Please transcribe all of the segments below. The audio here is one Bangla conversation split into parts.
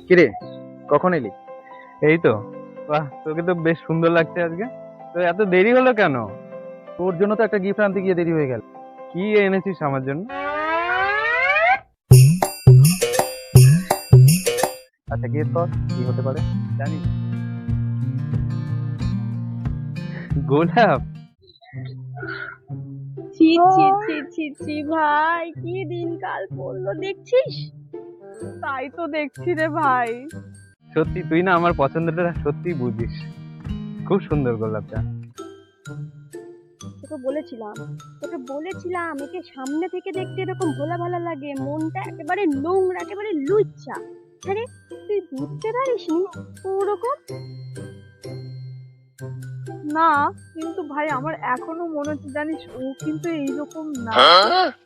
কিরে, কখন এলি? এই তো। বাহ, তোকে তো বেশ সুন্দর লাগছে আজকে। তো এত দেরি হলো কেন? তোর জন্য তো একটা গিফট আনতে গিয়ে দেরি হয়ে গেল। কি এনেছিস আমার জন্য? আচ্ছা, গেস কর কি হতে পারে। জানি না। গোলাপ? ছি ছি ছি ছি ছি ভাই, কি দিনকাল পড়লো দেখছিস? তাই তো দেখছি রে ভাই। সত্যি তুই না আমার পছন্দটা সত্যি বুঝিস। খুব সুন্দর গোলাপটা। তোকে বলেছিলাম একে সামনে থেকে দেখতে এরকম ভোলা ভালা লাগে, মনটা একেবারে নোংরা, একেবারে লুচ্চা। আরে তুই বুঝতে পারিসনি ওরকম? না, কিন্তু ভাই আমার এখনো মনে হচ্ছে, জানিস ও কিন্তু এইরকম না।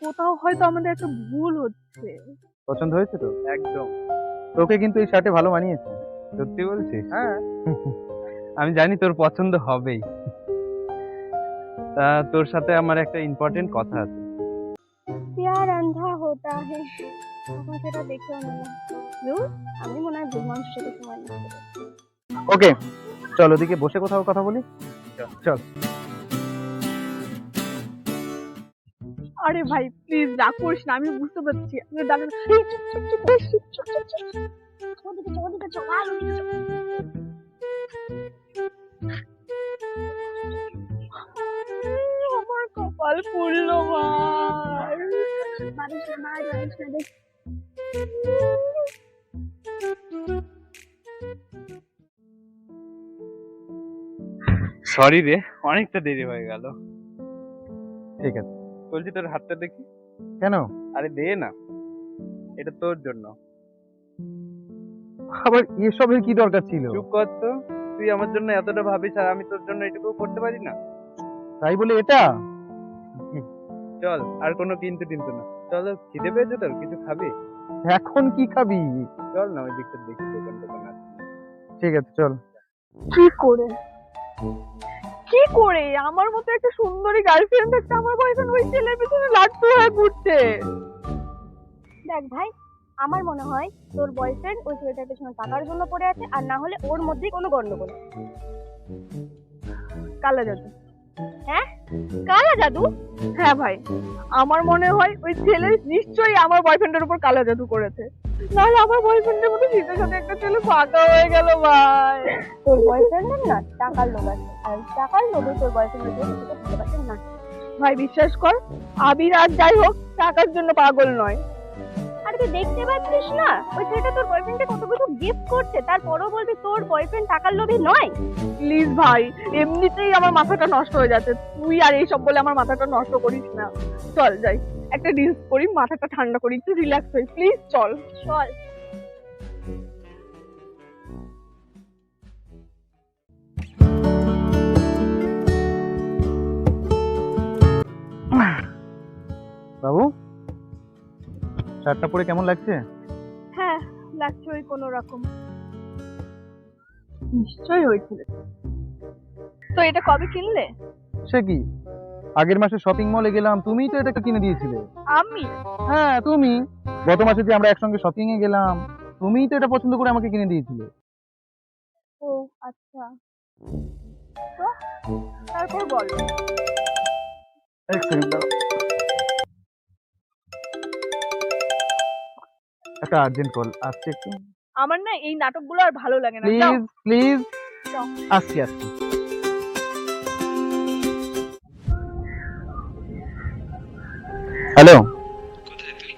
কোথাও হয়তো আমাদের একটা ভুল হচ্ছে। পছন্দ হয়েছে তো? একদম। তোকে কিন্তু এই শার্টে ভালো মানিয়েছে। সত্যি বলছিস? হ্যাঁ। আমি জানি তোর পছন্দ হবেই। তা তোর সাথে আমার একটা ইম্পর্টেন্ট কথা আছে। প্যার আন্ধা হোতা হে, এখন সেটা দেখেও নিলাম। ধুর, আমি মনে হয় ভুল মানুষের সাথে সময় নষ্ট করছি। ওকে, চল ওদিকে বসে কোথাও কথা বলি। চল। আরে ভাই প্লিজ রাগ করিস না, আমি বুঝতে পারছি। আপনি দাঁড়ান। এই, চুপ, চুপ, চুপ, চুপ, চুপ, চুপ, চুপ, চুপ। ওদিকে চল, ভাই, ওদিকে চল। আমার কপাল পুড়লো ভাই। বারিশ না ভাই, বারিশ না, দেখ। সরি রে, অনেকটা দেরি হয়ে গেল। ঠিক আছে। বলছি তোর হাতটা দেখি। কেন? আরে দে না, এটা তোর জন্য। আবার এসবের কি দরকার ছিল? চুপ কর তো। তুই আমার জন্য এতটা ভাবিস আর আমি তোর জন্য এটুকু করতে পারি না? তাই বলে এটা? চল, আর কোনো কিন্তু টিন্তু না। চল, খিদে পেয়েছে তোর? কিছু খাবি? এখন কি খাবি? চল না, ওই দিকটা দেখি দোকান টোকান আছে। ঠিক আছে, চল। কি করে কি করে আমার মতো একটা সুন্দরী গার্লফ্রেন্ড থাকতে আমার বয়ফ্রেন্ড ওই ছেলের পিছনে লাট্টু হয়ে ঘুরছে? দেখ ভাই, আমার মনে হয় তোর বয়ফ্রেন্ড ওই ছেলেটার পেছনে টাকার জন্য পড়ে আছে, আর না হলে ওর মধ্যেই কোনো গন্ডগোল। কালা জাদু। হ্যাঁ, কালা জাদু? হ্যাঁ ভাই, আমার মনে হয় ওই ছেলে নিশ্চয়ই আমার বয়ফ্রেন্ডের উপর কালা জাদু করেছে। নাহলে আমার বয়ফ্রেন্ডের মতো শীতের সাথে একটা ছেলে ফাঁকা হয়ে গেল ভাই। তোর বয়ফ্রেন্ডের না টাকার লোভ আছে, আর টাকার লোভে তোর বয়ফ্রেন্ডের জন্য সেটা বুঝতে পারছেন না। ভাই বিশ্বাস কর, আবির আর যাই হোক টাকার জন্য পাগল নয়। আর তুই দেখতে পাচ্ছিস না ওই ছেলেটা তোর বয়ফ্রেন্ডকে কত কিছু গিফট করছে, তারপরও বলবি তোর বয়ফ্রেন্ড টাকার লোভী নয়? প্লিজ ভাই, এমনিতেই আমার মাথাটা নষ্ট হয়ে যাচ্ছে, তুই আর এইসব বলে আমার মাথাটা নষ্ট করিস না। চল যাই, একটা রিলস করি, মাথাটা ঠান্ডা করি, একটু রিল্যাক্স হই, প্লিজ চল। চল। বাবু, শার্টটা পরে কেমন লাগছে? হ্যাঁ, লাগছে ওই কোনো রকম। নিশ্চয়ই হয়েছিল। তো এটা কবে কিনলে? সে কি, আগের মাসে শপিং মলে গেলাম, তুমিই তো এটা কিনে দিয়েছিলে। আমি? হ্যাঁ তুমি। গত মাসে যে আমরা একসঙ্গে শপিং এ গেলাম, তুমিই তো এটা পছন্দ করে আমাকে কিনে দিয়েছিলে। ও আচ্ছা, তো তারপর বলো। এক সেকেন্ড দাঁড়াও। একটা আর্জেন্ট কল আসছে, একটু আমার না এই নাটকগুলো আর ভালো লাগে না, যাও। Please please. যাও। আসছি আসছি। হ্যালো, কোথায় তুই?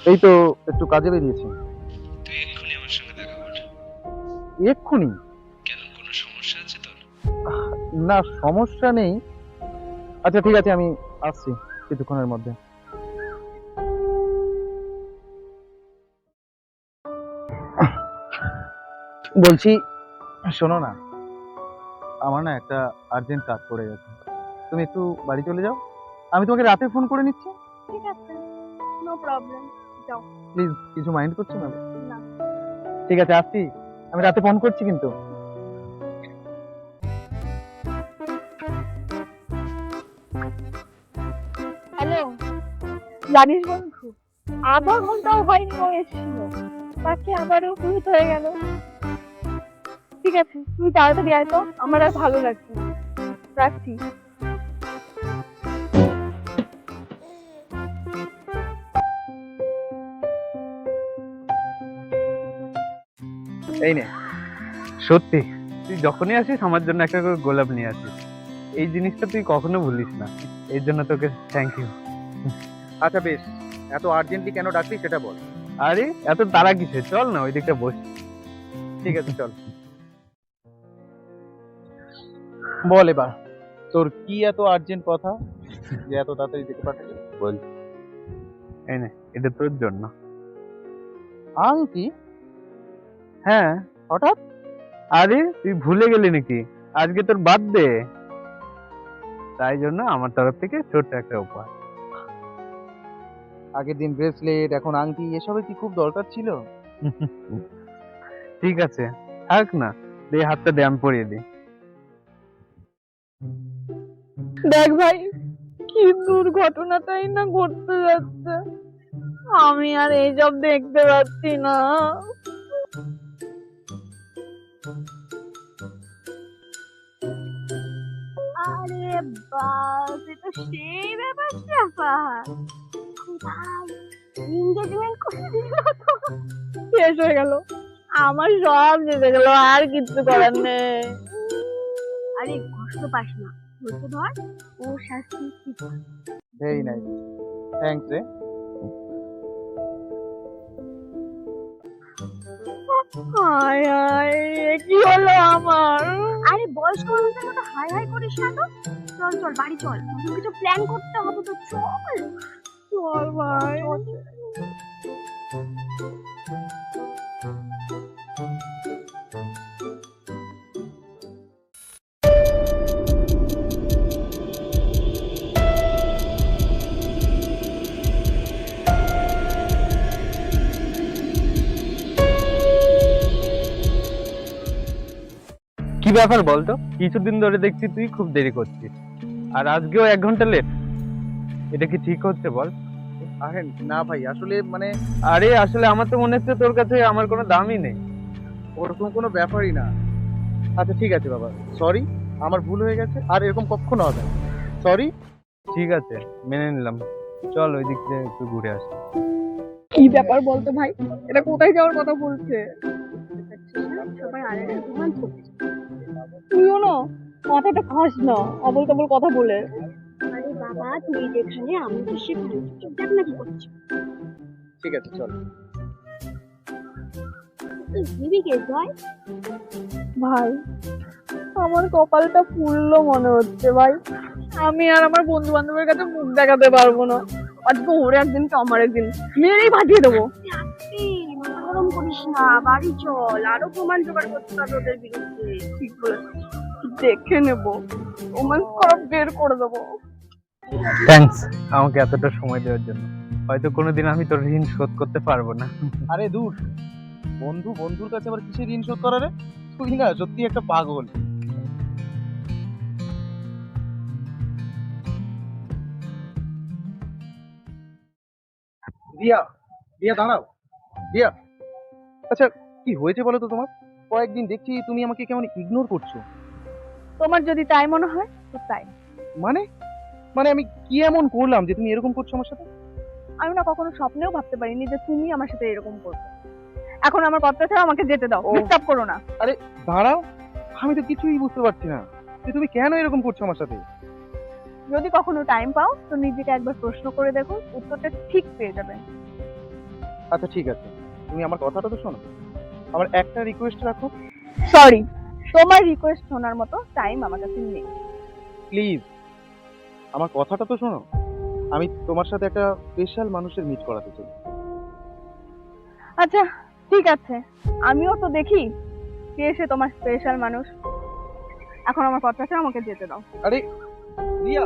এই তো একটু কাজে বেরিয়েছি। তুই এক্ষুনি আমার সঙ্গে দেখা কর। এক্ষুনি? কেন, কোনো সমস্যা আছে তোর? না, সমস্যা নেই। আচ্ছা ঠিক আছে, আমি আসছি কিছুক্ষণের মধ্যে। বলছি, শোনো না, আমার না একটা আর্জেন্ট কাজ পড়ে গেছে। তুমি একটু বাড়ি চলে যাও, আমি তোমাকে রাতে ফোন করে নিচ্ছি। ঠিক আছে, নো প্রবলেম, যাও। প্লিজ, কিছু মাইন্ড করছো না? না। ঠিক আছে, আসছি, আমি রাতে ফোন করছি কিন্তু। হ্যালো। জানিস বন্ধু, আধা ঘন্টাও হয়নি ও এসেছিল। পাখি আবারও ভূত হয়ে গেল। ঠিক আছে, তুমি তাড়াতাড়ি আয় তো, আমার আর ভালো লাগছে না। রাখছি। এই নে, সত্যি তুই যখনই আসিস আমার জন্য একটা করে গোলাপ নিয়ে আসিস। এই জিনিসটা তুই কখনো ভুলিস না, এর জন্য তোকে থ্যাংক ইউ। আচ্ছা বেশ, এত আর্জেন্টলি কেন ডাকলি সেটা বল। আরে এত তাড়া কিসে, চল না ওই দিকটা বস। ঠিক আছে চল। বল এবার, তোর কি এত আর্জেন্ট কথা যে এত তাড়াতাড়ি যেতে পারছিস? বল। এই নে, এটা তোর জন্য। আংটি? হ্যাঁ। হঠাৎ? আরে তুই ভুলে গেলি নাকি, আজকে তোর বার্থডে, তাই জন্য আমার তরফ থেকে ছোট্ট একটা উপহার। আগের দিন ব্রেসলেট, এখন আংটি, এসবের কি খুব দরকার ছিল? ঠিক আছে, থাক না, দে হাতটা দে, আমি পরিয়ে দিই। দেখ ভাই, কি দুর্ঘটনাটাই না ঘটতে যাচ্ছে। আমি আর এইসব দেখতে পাচ্ছি না। আরে বাস, এ তো সেই ব্যাপার। ভাই, এঙ্গেজমেন্ট করে দিল তো। শেষ হয়ে গেল, আমার সব যেতে গেল, আর কিচ্ছু করার নেই। আরে কষ্ট পাস না, ধৈর্য ধর, ও শাস্তি ঠিক। ভেরি নাইস, থ্যাঙ্কস রে। হায় হায়, এ কি হলো আমার? আরে বয়স্ক মানুষের মতো হাই হাই করিস না তো। চল চল বাড়ি চল, নতুন কিছু প্ল্যান করতে হবে তো, চল। চল ভাই। কি ব্যাপার বলতো, কিছুদিন ধরে দেখছি তুই খুব দেরি করছিস, আর আজকেও 1 ঘন্টা লেট। এটা কি ঠিক হচ্ছে বল? আরে না ভাই, আসলে মানে আরে আসলে আমার তো মনে হচ্ছে তোর কাছে আমার কোনো দামই নেই। ওরকম কোনো ব্যাপারই না। আচ্ছা ঠিক আছে বাবা, সরি, আমার ভুল হয়ে গেছে, আর এরকম কখনো হবে না। সরি। ঠিক আছে, মেনে নিলাম, চল ওই দিক থেকে একটু ঘুরে আসি। কি ব্যাপার বলতো ভাই, এটা কোথায় যাওয়ার কথা বলছে? সবাই আলাদা রোমান্স করতে চায়। তুইও না মাথাটা খাস না অবল তবল কথা বলে। আরে বাবা, তুই যেখানে আমি তো সেখানে, চুপ দেখ না কি করছিস। ঠিক আছে চল। তুই দিবি কে জয়? ভাই, আমার কপালটা ফুললো মনে হচ্ছে ভাই। আমি আর আমার বন্ধু বান্ধবের কাছে মুখ দেখাতে পারবো না। আজকে ওর একদিন তো আমার একদিন, মেরেই ভাজিয়ে দেবো। এই, মাথা গরম করিস না, বাড়ি চল, আরো প্রমাণ জোগাড় করতে হবে ওদের বিরুদ্ধে। ঠিক বলেছিস, দেখে নেবো, রোমান্স করা বের করে দেবো। থ্যাঙ্কস আমাকে এতটা সময় দেওয়ার জন্য। হয়তো কোনোদিন আমি তোর ঋণ শোধ করতে পারবো না। আরে দূর, বন্ধু বন্ধুর কাছে আবার কিসের ঋণ শোধ করা রে? তুই না সত্যি একটা পাগল। দিয়া, দিয়া দাঁড়াও, দিয়া। আচ্ছা কি হয়েছে বলো তো তোমার? কয়েকদিন দেখছি তুমি আমাকে কেমন ইগনোর করছো। তোমার যদি তাই মনে হয় তো তাই। মানে মানে আমি কি এমন করলাম যে তুমি এরকম করছো আমার সাথে? আমি না কখনো স্বপ্নেও ভাবতে পারিনি যে তুমি আমার সাথে এরকম করবে। এখন আমার কথা ছাড়া আমাকে যেতে দাও, ও। ডিস্টার্ব করো না। দাঁড়াও, আমি তো কিছুই বুঝতে পারছি না যে তুমি কেন এরকম করছো আমার সাথে। যদি কখনো টাইম পাও তো নিজেকে একবার প্রশ্ন করে দেখো, উত্তরটা ঠিক পেয়ে যাবে। আচ্ছা ঠিক আছে, তুমি আমার কথাটা তো শোনো। আমার একটা রিকোয়েস্ট রাখো সরি, তোমার রিকোয়েস্ট শোনার মতো টাইম আমার কাছে নেই। প্লিজ। আমার কথাটা তো শোনো, আমি তোমার সাথে একটা স্পেশাল মানুষের মিট করাতে চাই। আচ্ছা ঠিক আছে, আমিও তো দেখি কে সে তোমার স্পেশাল মানুষ। এখন আমার কথা ছাড়া আমাকে যেতে দাও। আরে রিয়া,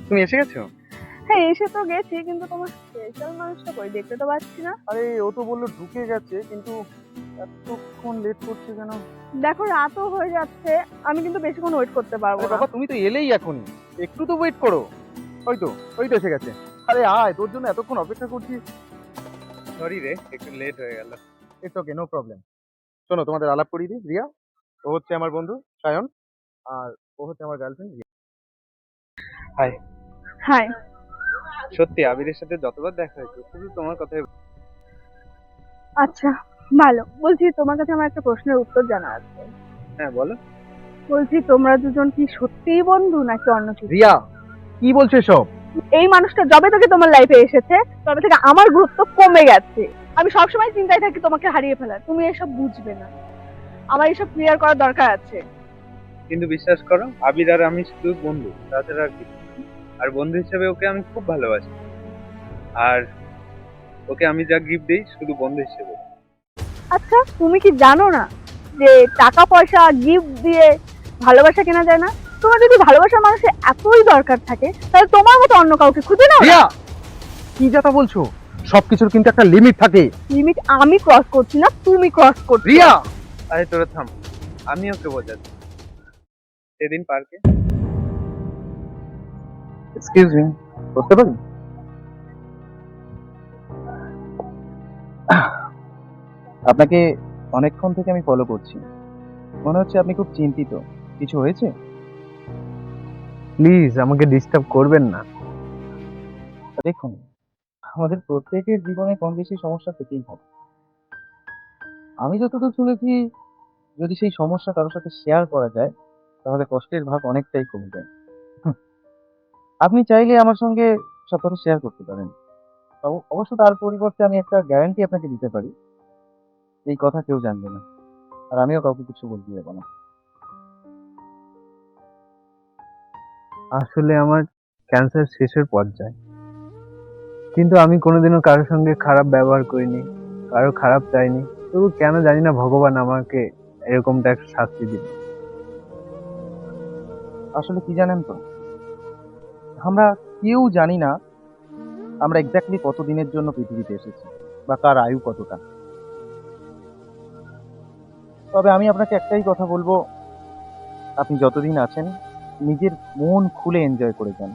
তুমি এসে গেছো? হ্যাঁ এসে তো গেছি, কিন্তু তোমার স্পেশাল মানুষটা কই দেখতে তো পাচ্ছি না। আরে ও তো বললো ঢুকে গেছে, কিন্তু এতক্ষণ লেট করছে কেন? দেখো রাতও হয়ে যাচ্ছে, আমি কিন্তু বেশিক্ষণ ওয়েট করতে পারবো আরে না। বাবা তুমি তো এলেই এখনই, একটু তো ওয়েট করো। ওই তো এসে গেছে। আরে আয়, তোর জন্য এতক্ষণ অপেক্ষা করছি। সরি রে, একটু লেট হয়ে গেল। It's okay, no problem. শোনো, তোমাদের আলাপ করিয়ে দিই। রিয়া, ও হচ্ছে আমার বন্ধু সায়ন, আর ও হচ্ছে আমার গার্লফ্রেন্ড। হাই। সত্যি আবিরের সাথে যতবার দেখা হয়েছে শুধু তোমার কথাই। আচ্ছা ভালো। বলছি তোমার কাছে আমার একটা প্রশ্নের উত্তর জানা আছে। হ্যাঁ বলো। বলছি তোমরা দুজন কি সত্যিই বন্ধু নাকি অন্য কিছু? রিয়া, কি বলছো এসব? এই মানুষটা যবে থেকে তোমার লাইফে এসেছে তবে থেকে আমার গুরুত্ব কমে গেছে। আমি সবসময় চিন্তায় থাকি তোমাকে হারিয়ে ফেলার। তুমি এসব বুঝবে না, আমার এসব ক্লিয়ার করার দরকার আছে। কিন্তু বিশ্বাস করো, আবির আর আমি শুধু বন্ধু, তাছাড়া আর কিছু না। আর বন্ধু হিসেবে ওকে আমি খুব ভালোবাসি, আর ওকে আমি যা গিফট দিই শুধু বন্ধু হিসেবে। আচ্ছা তুমি কি জানো না যে টাকা পয়সা গিফট দিয়ে ভালোবাসা কেনা যায় না? তোমার যদি ভালোবাসার মানুষের এতই দরকার থাকে তাহলে তোমার মতো অন্য কাউকে খুঁজে নাও। রিয়া, কি যাতা বলছো? সবকিছুর কিন্তু একটা লিমিট থাকে। লিমিট আমি ক্রস করছি না, তুমি ক্রস করছো। রিয়া, আরে তোরা থাম, আমি ওকে বোঝাচ্ছি। সেদিন পার্কে এক্সকিউজ মি, করতে পারি? আপনাকে অনেকক্ষণ থেকে আমি ফলো করছি, মনে হচ্ছে আপনি খুব চিন্তিত। কিছু হয়েছে? প্লিজ আমাকে ডিস্টার্ব করবেন না। দেখুন, আমাদের প্রত্যেকের জীবনে কম বেশি সমস্যা থেকেই হবে। আমি যতদূর শুনেছি, যদি সেই সমস্যা কারোর সাথে শেয়ার করা যায় তাহলে কষ্টের ভাগ অনেকটাই কমে যায়। হুম, আপনি চাইলে আমার সঙ্গে সব কথা শেয়ার করতে পারেন। অবশ্য তার পরিবর্তে আমি একটা গ্যারান্টি আপনাকে দিতে পারি, এই কথা কেউ জানবে না, আর আমিও কাউকে কিছু বলতে যাবো না। আসলে আমার ক্যান্সার শেষের পর্যায়ে, কিন্তু আমি কোনোদিনও কারোর সঙ্গে খারাপ ব্যবহার করিনি, কারো খারাপ চাইনি। তবু কেন জানি না ভগবান আমাকে এরকমটা একটা শাস্তি দিল। আসলে কি জানেন তো, আমরা কেউ জানি না আমরা এক্স্যাক্টলি কতদিনের জন্য পৃথিবীতে এসেছি বা কার আয়ু কতটা। তবে আমি আপনাকে একটাই কথা বলবো, আপনি যতদিন আছেন নিজের মন খুলে এনজয় করে যান।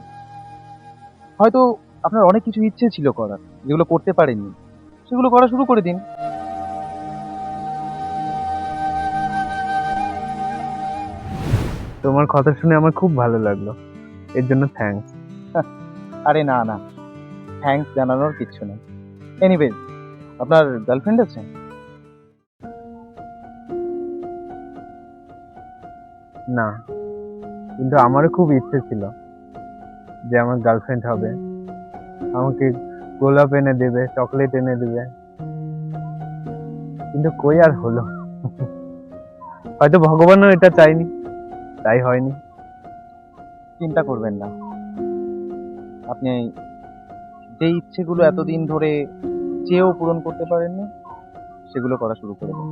হয়তো আপনার অনেক কিছু ইচ্ছে ছিল করার, যেগুলো করতে পারেননি, সেগুলো করা শুরু করে দিন। তোমার কথা শুনে আমার খুব ভালো লাগলো, এর জন্য থ্যাঙ্কস। আরে না না, থ্যাঙ্কস জানানোর কিচ্ছু নেই। এনিওয়েজ, আপনার গার্লফ্রেন্ড আছে? না, কিন্তু আমারও খুব ইচ্ছে ছিল যে আমার গার্লফ্রেন্ড হবে, আমাকে গোলাপ এনে দেবে, চকলেট এনে দেবে, কিন্তু কই আর হলো। হয়তো ভগবানও এটা চাইনি, তাই হয়নি। চিন্তা করবেন না, আপনি যে ইচ্ছেগুলো এতদিন ধরে চেয়েও পূরণ করতে পারেননি সেগুলো করা শুরু করে দিন।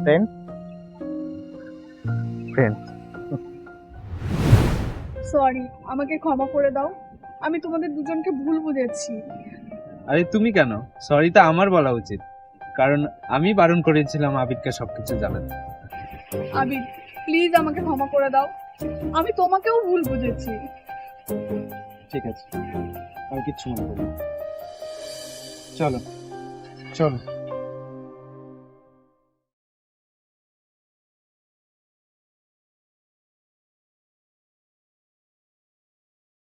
Friend, friends. সরি, আমাকে ক্ষমা করে দাও। আমি তোমাদের দুজনকে ভুল বুঝেছি। আরে তুমি কেন? সরি তো আমার বলা উচিত, কারণ আমি বারণ করেছিলাম আবিরকে সবকিছু জানাতে। আবির প্লিজ আমাকে ক্ষমা করে দাও, আমি তোমাকেও ভুল বুঝেছি। ঠিক আছে, আমি কিচ্ছু মনে করি না। চলো চলো।